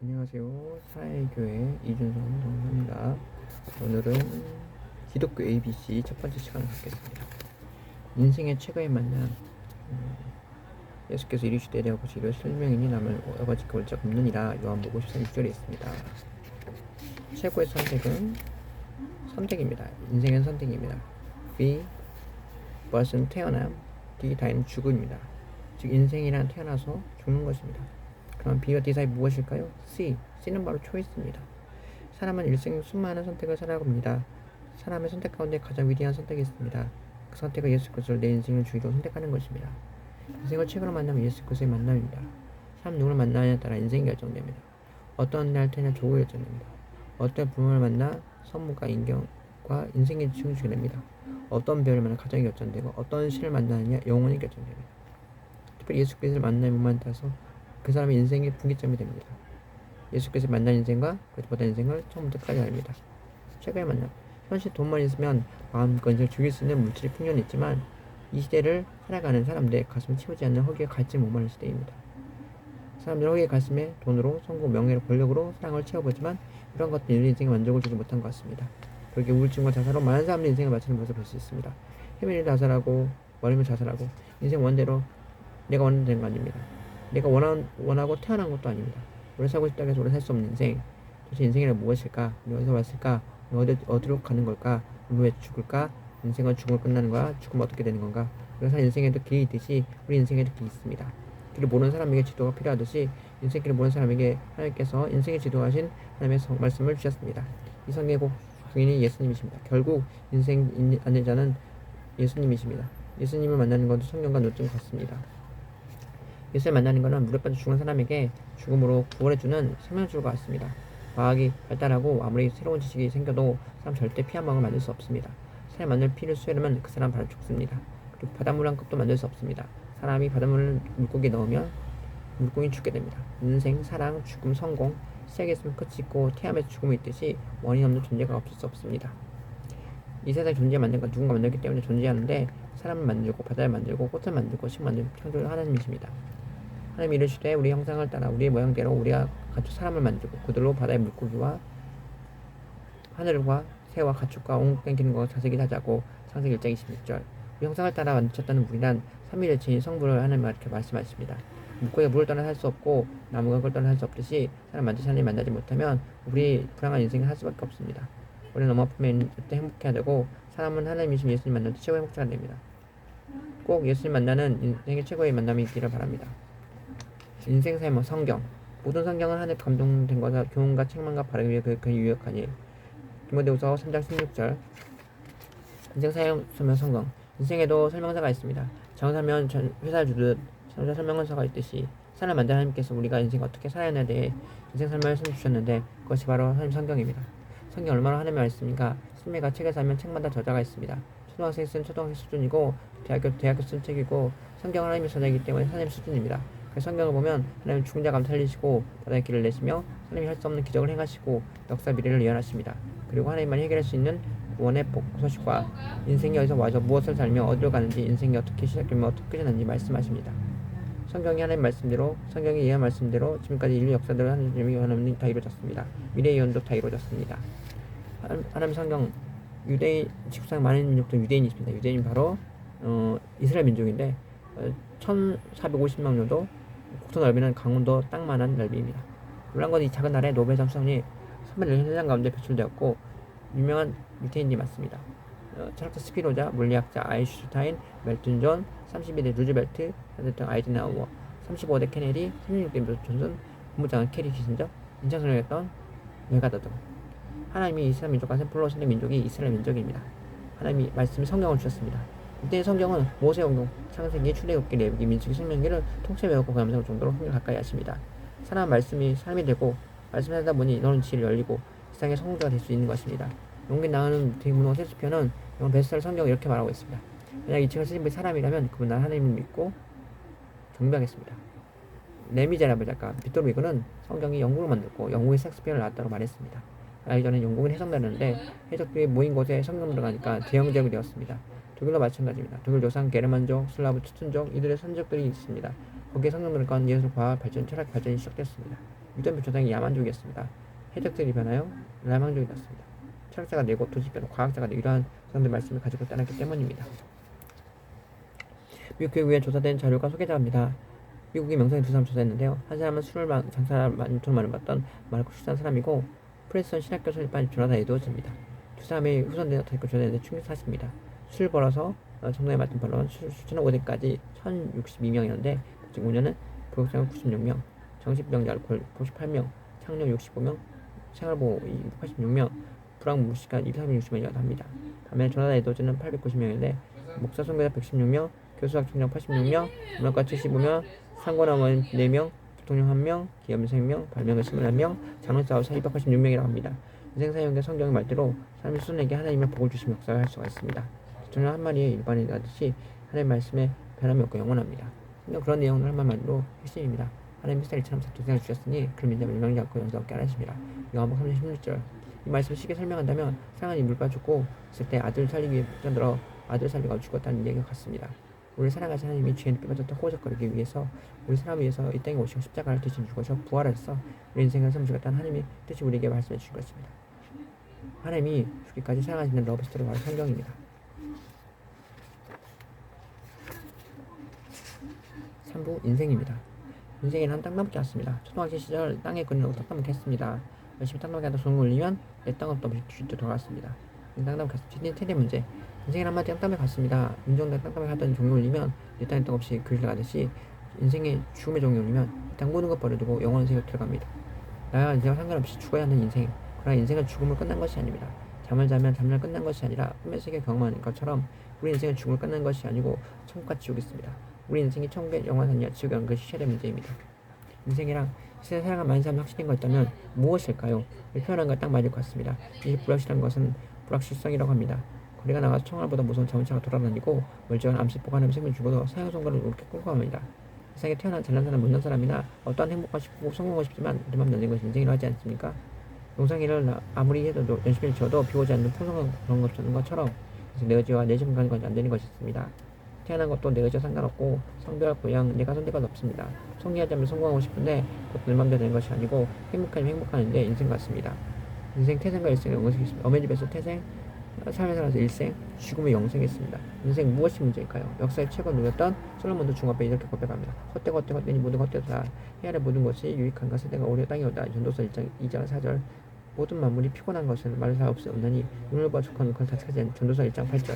안녕하세요. 사회교회 이준성 성도입니다. 오늘은 기독교 ABC 첫 번째 시간을 갖겠습니다. 인생의 최고의 만남. 예수께서 이르시되 내가 보시기를 실명이니 남을 여과 지켜볼 자가 없느니라. 요한복음 14장 6절에 있습니다. 최고의 선택은 선택입니다. 인생은 선택입니다. B. 무엇은 태어남, D. 다인 죽음입니다. 즉 인생이란 태어나서 죽는 것입니다. 그럼 B와 D 사이 무엇일까요? C. C는 바로 초이스입니다. 사람은 일생 수많은 선택을 살아갑니다. 사람의 선택 가운데 가장 위대한 선택이 있습니다. 그 선택은 예수 그리스도를 내 인생의 주인으로 선택하는 것입니다. 인생을 최고로 만나면 예수 그리스도의 만남입니다. 사람 누구를 만나느냐에 따라 인생이 결정됩니다. 어떤 날 태어나 조국이 결정됩니다. 어떤 부모를 만나 선물과 인경과 인생이 증주게 됩니다. 어떤 배우를 만나 가정이 결정되고 어떤 신을 만나느냐 영혼이 결정됩니다. 특별히 예수 그리스도를 만나는 몸만 따라서 그 사람의 인생의 분기점이 됩니다. 예수께서 만난 인생과 그보다 인생을 처음부터 끝까지 알립니다. 최고의 만남. 현실 돈만 있으면 마음껏 인생을 즐길 수 있는 물질의 풍요는 있지만 이 시대를 살아가는 사람들의 가슴을 채우지 않는 허기에 갈증 목마른 시대입니다. 사람들은 허기의 가슴에 돈으로, 성공, 명예로, 권력으로 사랑을 채워보지만 이런 것들은 인류 인생에 만족을 주지 못한 것 같습니다. 그렇게 우울증과 자살로 많은 사람들이 인생을 마치는 것을 볼 수 있습니다. 해밀이 자살하고 머리면 자살하고 인생 원대로 내가 원하는 되는 거 아닙니다. 내가 원하고 태어난 것도 아닙니다. 오래 살고 싶다고 해서 오래 살 수 없는 인생. 도대체 인생이란 무엇일까? 우리 어디서 왔을까? 어디로 가는 걸까? 우리 왜 죽을까? 인생은 죽음을 끝나는 거야? 죽으면 어떻게 되는 건가? 그래서 인생에도 길이 있듯이 우리 인생에도 길이 있습니다. 길을 모르는 사람에게 지도가 필요하듯이 인생길을 모르는 사람에게 하나님께서 인생을 지도하신 하나님의 말씀을 주셨습니다. 이 성경의 주인이 예수님이십니다. 결국 인생 안내자는 예수님이십니다. 예수님을 만나는 것도 성경과 노점 같습니다. 예수를 만나는 것은 무릎 꿇고 죽은 사람에게 죽음으로 구원해주는 생명줄과 같습니다. 과학이 발달하고 아무리 새로운 지식이 생겨도 사람 절대 피 한 방울 만들 수 없습니다. 사람이 만들 피를 수혈하면 그 사람 바로 죽습니다. 그리고 바닷물 한 컵도 만들 수 없습니다. 사람이 바닷물을 물고기에 넣으면 물고기 죽게 됩니다. 인생, 사랑, 죽음, 성공, 시작이 있으면 끝이 있고 태암에서 죽음이 있듯이 원인 없는 존재가 없을 수 없습니다. 이 세상에 존재 만든 건 누군가 만들기 때문에 존재하는데 사람을 만들고 바다를 만들고 꽃을 만들고 식 만들고 창조를 하나님이십니다. 하나님 이르시되 우리 형상을 따라 우리의 모양대로 우리가 가축 사람을 만들고 그들로 바다의 물고기와 하늘과 새와 가축과 온 땡기는 것을 다스리게 하자고. 창세기 1장 26절. 우리 형상을 따라 만드셨다는 우리란 삼위일체인 성부를 하나님 이렇게 말씀하십니다. 물고기가 물을 떠나 살 수 없고 나무가 그걸 떠나 살 수 없듯이 사람 만드신 하나님 만나지 못하면 우리 불행한 인생을 할 수밖에 없습니다. 우리는 너무 아프면 그때 행복해야 되고 사람은 하나님이신 예수님 만날 때 최고의 행복자가 됩니다. 꼭 예수님 만나는 인생의 최고의 만남이 있기를 바랍니다. 인생 삶은 성경. 모든 성경은 하나님 감동된 것과 교훈과 책망과 바르기 위해 그렇게 유력하니. 디모데후서 3장 16절. 인생 삶은 성경. 인생에도 설명서가 있습니다. 장사면 회사 주듯 장사 설명서가 있듯이 사람 만든 하나님께서 우리가 인생 어떻게 살아야 하냐에 대해 인생 삶을 말씀 주셨는데 그것이 바로 하나님 성경입니다. 성경 얼마나 하나님의 말씀인가. 스님가 책에 사면 책마다 저자가 있습니다. 초등학생 쓴 초등학생 수준이고 대학교 쓴 책이고 성경은 하나님의 저자이기 때문에 하나님 수준입니다. 그래서 성경을 보면 하나님은 죽은 자 가운데 살리시고 바다의 길을 내시며 하나님이 할 수 없는 기적을 행하시고 역사 미래를 예언하십니다. 그리고 하나님만이 해결할 수 있는 구원의 소식과 인생이 어디서 와서 무엇을 살며 어디로 가는지 인생이 어떻게 시작되며 어떻게 끝나는지 말씀하십니다. 성경이 하나님 말씀대로 성경이 예언 말씀대로 지금까지 인류 역사대로 하나님의 예언은 다 이루어졌습니다. 미래 예언도 다 이루어졌습니다. 하나님 성경 유대인 지구상 많은 민족도 유대인이 있습니다. 유대인이 바로 이스라엘 민족인데 1450만 년도 국토 넓이는 강원도 땅만한 넓이입니다. 놀란 건 이 작은 나라의 노벨 장수상이 314장 가운데 배출되었고 유명한 유태인이 많습니다. 철학자 스피노자, 물리학자 아인슈타인, 멜튼 존, 32대 루즈벨트, 대통령 아이젠하워, 35대 케네디, 36대 존슨, 국무장관 캐리 키신저, 인천선언했던 메가더 등 하나님이 이스라엘 민족과 셈플로 신의 민족이 이스라엘 민족입니다. 하나님이 말씀이 성경을 주셨습니다. 이때 성경은 모세오경, 창세기, 출애굽기, 레위기, 민수기, 신명기를 통째 외우고 감상할 정도로 성경 가까이 하십니다. 사람 말씀이 삶이 되고 말씀을 하다 보니 너는 지혜를 열리고 세상의 성공자가 될 수 있는 것입니다. 용기 나가는 대문호 세스편은 영어 베스트셀러 성경을 이렇게 말하고 있습니다. 만약 이 책을 쓰신 분이 사람이라면 그분 은 하나님을 믿고 경배하겠습니다. 레미제라블 작가 빅토르 위그는 성경이 영국을 만들고 영국의 셰익스피어를 낳았다고 말했습니다. 알기 전에 영국은 해석되는데 해석들이 모인 곳에 성경 들어가니까 대영제국이 되었습니다. 독일도 마찬가지입니다. 독일 조상, 게르만족, 슬라브, 추툰족 이들의 선족들이 있습니다. 거기에 성경 들어간 예술과 발전, 철학 발전이 시작됐습니다. 유전표 조상이 야만족이었습니다. 해적들이 변하여 라망족이 났습니다. 철학자가 내고 도시변 과학자가 내고 이러한 조상들 말씀을 가지고 떠났기 때문입니다. 미국 교육위에 조사된 자료가 소개자입니다. 미국의 명성의 두 사람 조사했는데요. 한 사람은 술을 장사를 엄청 많이 봤던 마르코 출산 사람이고 프레스턴 신학교에서 일반 조나단 에드워즈입니다. 두 사람의 후손들이 어떻게 조사했는데 충격 사실입니다. 술 벌어서 정당에 맞은 벌로는 수천억 5대까지 1062명이었는데 즉 5년은 부역자가 96명, 정신병자 알코올 98명, 창녀 65명, 생활보호 86명, 불황무시간 260명이라고 합니다. 반면에 조나단 에드워즈는 890명인데 목사 선교사 116명, 교수학 총장 86명, 문학가 75명, 상관원원 4명, 부통령 1명, 기업 3명, 발명가 21명, 장로사업사 286명이라고 합니다. 인생사역의 성경의 말대로 사람이 수선에게 하나님의 복을 주신 역사를 할 수가 있습니다. 대통령 한 마리의 일반인 하듯이 하나님의 말씀에 변함이 없고 영원합니다. 그런 내용을 한 말로 핵심입니다. 하나님이 스타일처럼 도생을 주셨으니 그를 믿는 멸망하지 않고 영생 얻게 하십니다. 요한복음 3장 16절. 이 말씀을 쉽게 설명한다면 사랑하니 물가 죽고 있을 때 아들을 살리기 위해 편들어 아들을 살리고 죽었다는 얘기가 같습니다. 우리를 사랑하신 하나님이 죄에 삐어졌던 호적거리기 위해서 우리 사람을 위해서 이 땅에 오시고 십자가를 대신 죽어서 부활해서 우리 인생을 섬기겠다는 하나님의 뜻이 우리에게 말씀해 주신 것입니다. 하나님이 죽기까지 사랑하시는 러브스토리가 바로 성경입니다. 3부 인생입니다. 인생에는 한 땅나무께 왔습니다. 초등학생 시절 땅에 그리는 땅나무께 했습니다. 열심히 땅나무께 하다 손을 올리면 내 땅은 또 뒤로 돌아갔습니다. 땅나무께 갔습니다. 최대 문제. 인생의 한마디 땅땅에 갔습니다. 인종된 땅땅에 하던 종이 올리면 내 땅에 땅 없이 그릴 가듯이 인생의 죽음의 종이 올리면 이 땅 모든 것 버려두고 영원한 세계로 들어갑니다. 나와 인생과 상관없이 죽어야 하는 인생. 그러나 인생은 죽음을 끝난 것이 아닙니다. 잠을 자면 잠을 끝난 것이 아니라 꿈의 세계 경험하는 것처럼 우리 인생은 죽음을 끝난 것이 아니고 천국과 지옥이 있습니다. 우리 인생이 천국의 영원하냐 지옥의 한 것이 최대 문제입니다. 인생이랑 세상에 살아간 많은 사람이 확신된 것 있다면 무엇일까요? 표현한 것 딱 맞을 것 같습니다. 이 불확실한 것은 불확실성이라고 합니다. 거리가 나가서 총알보다 무서운 자동차가 돌아다니고 멀쩡한 암시 보관하면 생명 죽어도 사형선고를 이렇게 끌고 갑니다. 세상에 태어난 잘난 사람 못난 사람이나 어떠한 행복하고 싶고 성공하고 싶지만 내 맘 내는 것이 인생이라고 하지 않습니까? 농사일을 아무리 해도 열심히 지어도 비오지 않는 풍성한 그런 것이 없는 것처럼 내 의지와 내 심간이 안 되는 것이 있습니다. 태어난 것도 내 의지와 상관없고 성별, 고향, 내가 선택할 수 없습니다. 성리하자면 성공하고 싶은데 그것도 내 맘대로 되는 것이 아니고 행복하면 행복하는데 인생 같습니다. 인생 태생과 일생의 영성이 있습니다. 어머니 집에서 태생, 삶에 살아서 일생, 죽음의 영생이 있습니다. 인생 무엇이 문제일까요? 역사의 최고 누렸던 솔로몬도 중업에 이렇게 고백합니다. 헛되니 모든 헛되다. 해아래 모든 것이 유익한가 세대가 오래 땅에 오다. 전도서 1장 2장 4절. 모든 만물이 피곤한 것은 말할 수 없느니 눈을 봐 족하는 건 다치지 않는 전도서 1장 8절.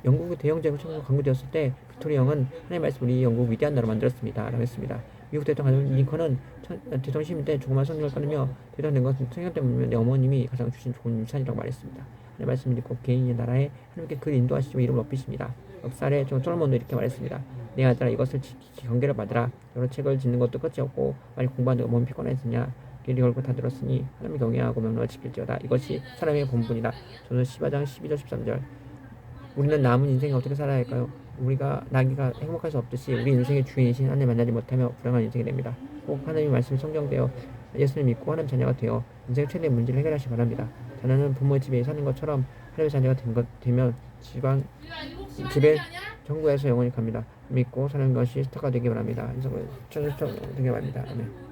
영국의 대영제국 청구가 강구되었을 때 빅토리아 영은 하나님의 말씀 우리 영국 위대한 나라를 만들었습니다. 라고 했습니다. 미국 대통령 링컨은 대통령 시민 때 조그만 성경을 꺼내며 대통령 된 것은 성경 때문에 내 어머님이 가장 주신 좋은 유산이라고 말했습니다. 하나님의 말씀을 믿고 개인의 나라에 하나님께 그를 인도하시고 이름을 높이십니다. 역사에 솔로몬도 이렇게 말했습니다. 내 아들아 이것을 경계를 받으라. 여러 책을 짓는 것도 끝이 없고 많이 공부하는데 몸이 피곤했으냐. 길이 걸고 다 들었으니 하나님을 경외하고 명령을 지킬지어다. 이것이 사람의 본분이다. 저는 15장 12절 13절. 우리는 남은 인생을 어떻게 살아야 할까요? 우리가 나기가 행복할 수 없듯이 우리 인생의 주인이신 하나님 만나지 못하며 불행한 인생이 됩니다. 꼭 하나님의 말씀이 성경되어 예수를 믿고 하나님 자녀가 되어 인생의 최대 문제를 해결하시기 바랍니다. 자녀는 부모의 집에 사는 것처럼 하나님의 자녀가 되면 집에 천국에서 영원히 갑니다. 믿고 사는 것이 스타가 되기 바랍니다. 인생을 천국에 되기 바랍니다. 아멘.